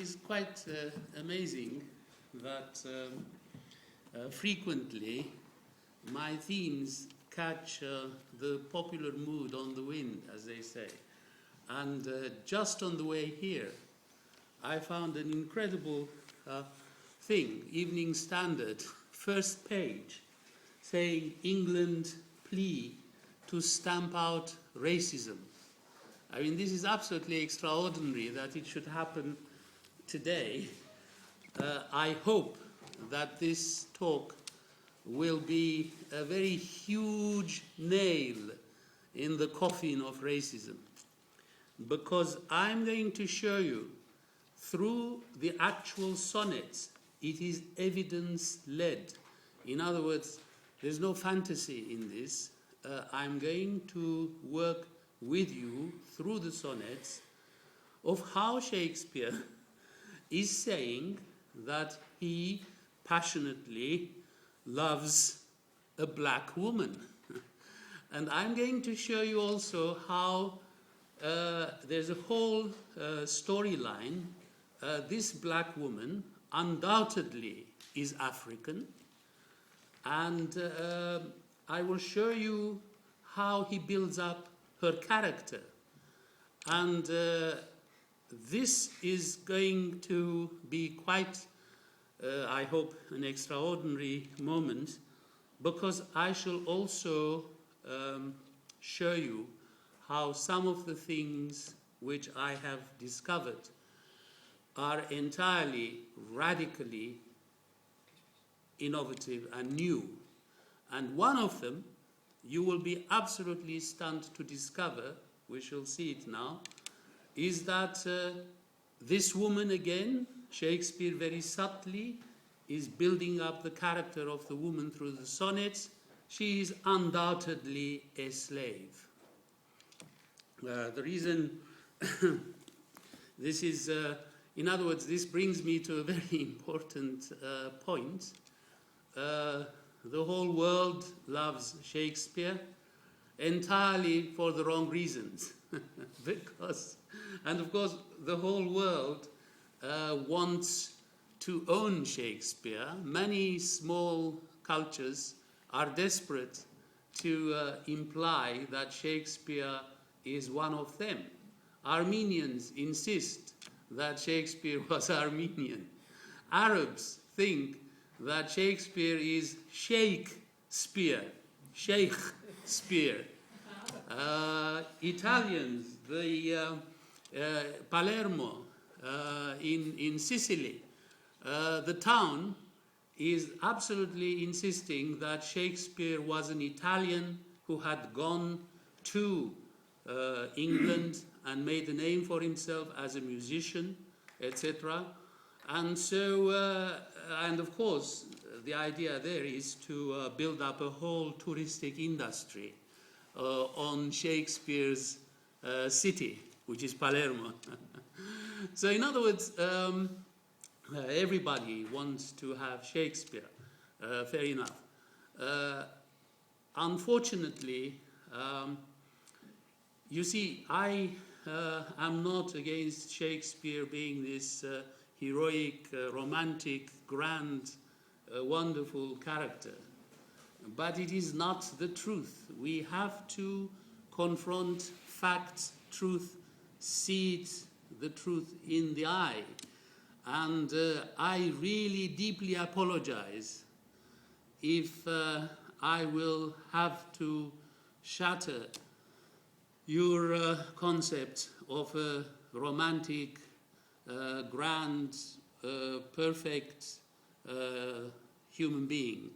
is quite amazing that frequently my themes catch the popular mood on the wind, as they say. And just on the way here, I found an incredible thing, Evening Standard, first page, saying England plea to stamp out racism. I mean, this is absolutely extraordinary that it should happen today. I hope that this talk will be a very huge nail in the coffin of racism, because I'm going to show you through the actual sonnets, it is evidence-led. In other words, there's no fantasy in this. I'm going to work with you through the sonnets of how Shakespeare is saying that he passionately loves a black woman. And I'm going to show you also how there's a whole storyline. This black woman undoubtedly is African, and I will show you how he builds up her character. And this is going to be quite, I hope, an extraordinary moment, because I shall also show you how some of the things which I have discovered are entirely, radically innovative and new. And one of them, you will be absolutely stunned to discover, we shall see it now, is that this woman again, Shakespeare very subtly is building up the character of the woman through the sonnets. She is undoubtedly a slave. The reason this is, in other words, this brings me to a very important point. The whole world loves Shakespeare entirely for the wrong reasons. Because, and of course, the whole world wants to own Shakespeare. Many small cultures are desperate to imply that Shakespeare is one of them. Armenians insist that Shakespeare was Armenian. Arabs think that Shakespeare is Shakespeare, Shakespeare. Italians, the Palermo in Sicily, the town is absolutely insisting that Shakespeare was an Italian who had gone to England and made a name for himself as a musician, etc. And so, and of course, the idea there is to build up a whole touristic industry on Shakespeare's city, which is Palermo. So in other words, everybody wants to have Shakespeare, fair enough. Unfortunately, you see, I am not against Shakespeare being this heroic, romantic, grand, wonderful character. But it is not the truth. We have to confront facts, truth, see it, the truth in the eye. And I really deeply apologize if I will have to shatter your concept of a romantic, grand, perfect human being,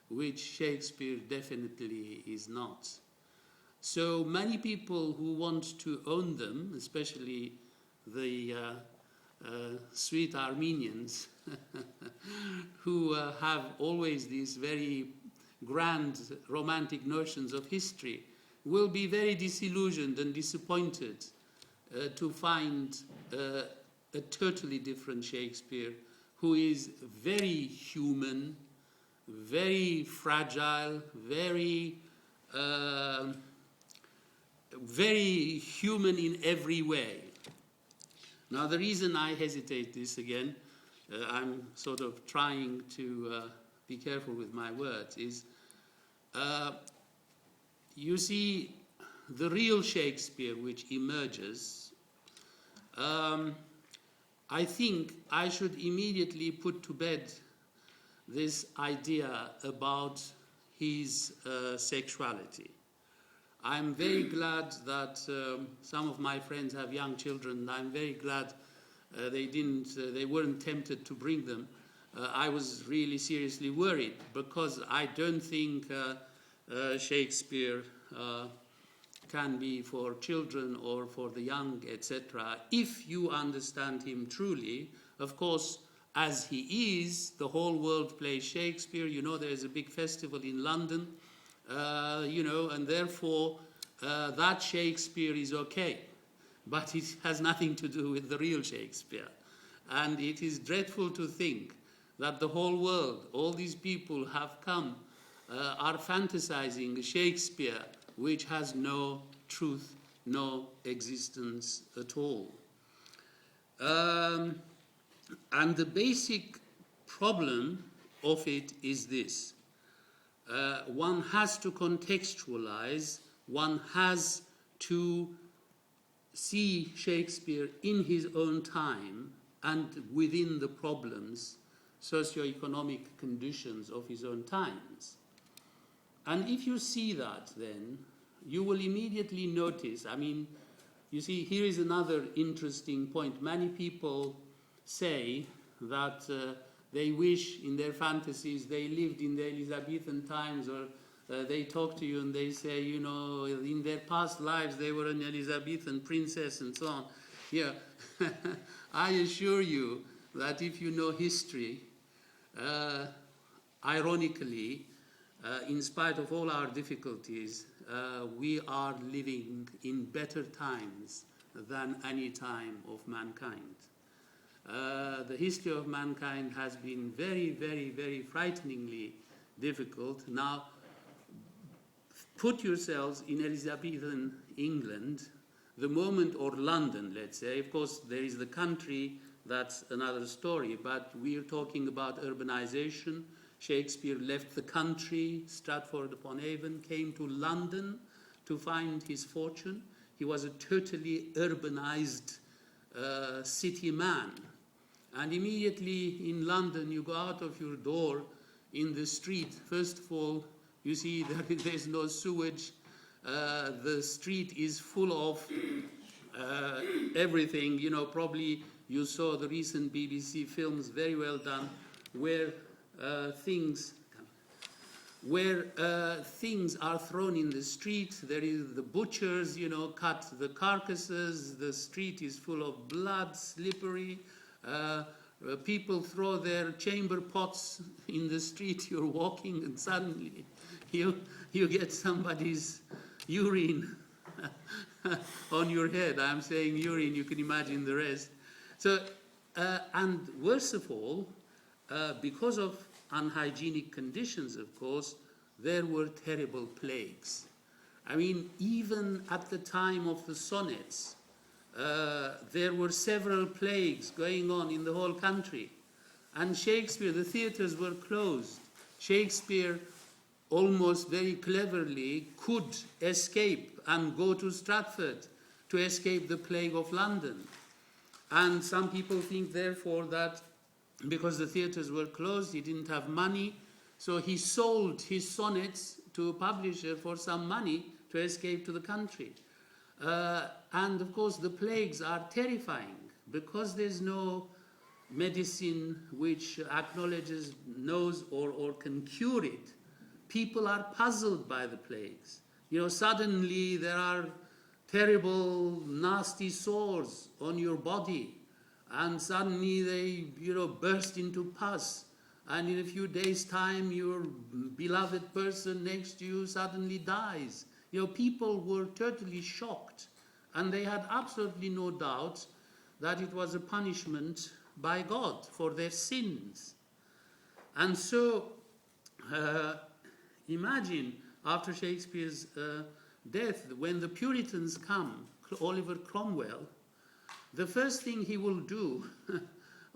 which Shakespeare definitely is not. So many people who want to own them, especially the sweet Armenians, who have always these very grand romantic notions of history, will be very disillusioned and disappointed to find a totally different Shakespeare, who is very human, very fragile, very human in every way. Now, the reason I hesitate this again, I'm sort of trying to be careful with my words, is you see, the real Shakespeare which emerges, I think I should immediately put to bed this idea about his sexuality. I'm very glad that some of my friends have young children. I'm very glad they weren't tempted to bring them. I was really seriously worried because I don't think Shakespeare can be for children or for the young, etc. If you understand him truly, of course, as he is, the whole world plays Shakespeare. You know, there is a big festival in London, and therefore that Shakespeare is okay. But it has nothing to do with the real Shakespeare. And it is dreadful to think that the whole world, all these people have come, are fantasizing a Shakespeare which has no truth, no existence at all. And the basic problem of it is this. One has to contextualize, one has to see Shakespeare in his own time and within the problems, socio-economic conditions of his own times. And if you see that, then you will immediately notice, I mean, you see, here is another interesting point. Many people say that they wish in their fantasies they lived in the Elizabethan times, or they talk to you and they say, you know, in their past lives they were an Elizabethan princess and so on. Yeah, I assure you that if you know history, ironically, in spite of all our difficulties, we are living in better times than any time of mankind. The history of mankind has been very, very, very frighteningly difficult. Now, put yourselves in Elizabethan England, the moment, or London, let's say. Of course, there is the country, that's another story, but we are talking about urbanization. Shakespeare left the country, Stratford-upon-Avon, came to London to find his fortune. He was a totally urbanized city man. And immediately in London, you go out of your door in the street. First of all, you see that there's no sewage. The street is full of everything. You know, probably you saw the recent BBC films, very well done, where things are thrown in the street. There is the butchers, you know, cut the carcasses. The street is full of blood, slippery. People throw their chamber pots in the street. You're walking and suddenly you get somebody's urine on your head. I'm saying urine, you can imagine the rest. So, and worst of all, because of unhygienic conditions, of course, there were terrible plagues. I mean, even at the time of the Sonnets, there were several plagues going on in the whole country. And Shakespeare, the theatres were closed. Shakespeare almost very cleverly could escape and go to Stratford to escape the plague of London. And some people think, therefore, that because the theatres were closed, he didn't have money, so he sold his sonnets to a publisher for some money to escape to the country. And of course, the plagues are terrifying because there's no medicine which acknowledges, knows, or can cure it. People are puzzled by the plagues. You know, suddenly there are terrible, nasty sores on your body, and suddenly they, you know, burst into pus. And in a few days' time, your beloved person next to you suddenly dies. You know, people were totally shocked, and they had absolutely no doubt that it was a punishment by God for their sins. And so, imagine after Shakespeare's death, when the Puritans come, Oliver Cromwell, the first thing he will do